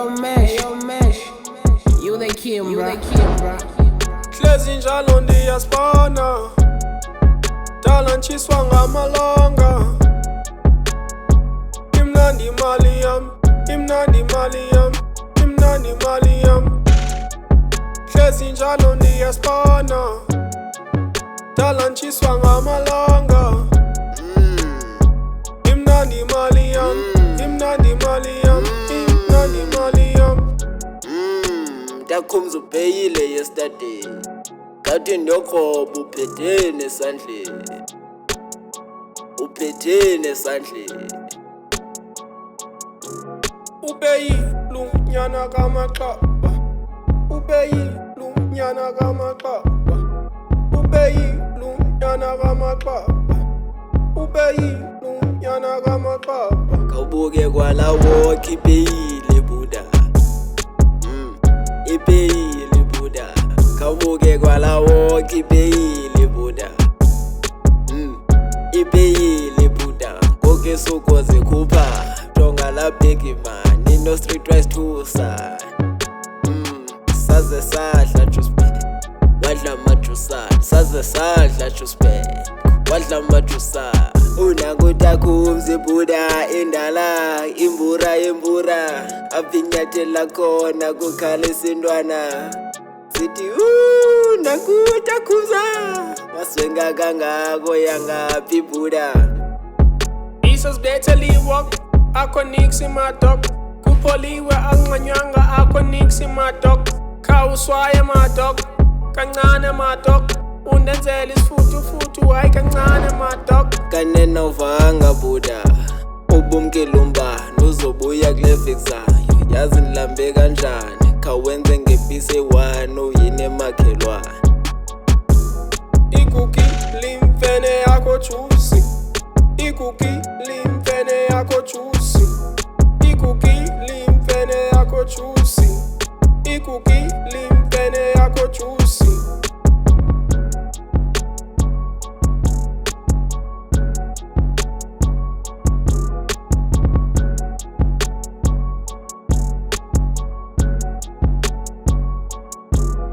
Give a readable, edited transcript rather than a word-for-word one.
Mesh, you the king, bro. Hlezi njalo ndiyasibona dala ntshiswa ngamalanga. Imnandi imali yam, imnandi imali yam, imnandi imali yam. Hlezi njalo ndiyasibona dala ntshiswa ngamalanga. Imnandi imali yam, imnandi imali yam, imnandi imali yam. Dakhumza ubheyile yesterday ngathi ndokroba uphetheni esandleni, uphetheni esandleni. Ubeyilunyana kamaxaba, ubeyilunyana kamaxaba, ubeyilunyana kamaxaba, ubeyilunyana kamaxaba. Kawubuke kwalawo ibheyile buda, ibheyile buda. Kawubuke kwalawo ibheyile buda, ibheyile buda. Konke sukoze khupha tonga labheki mani no streetwise thusa. Saze sadla juspek wadla majusa, saze sadla juspek wadla majusa. Unakudakhumza buda indala imbura avinyathela khona kukhala isintwana sithi nakudakhumza waswenga kangako yangaphi buda. Isos beteli walk, akho nix in my dog. Kupholiwe anqanywanga akho nix in my dog. Khawuswaye my dog, kancane my dog. Undenzela isifuthu hayi kancane my dog. Kanena uvanga buda ubumkela umbani uzobuya kule vexayo. Yazi nilambe kanjani khawenze ngepise one uyini emakhelwane. Ikuki limfene yakho juice,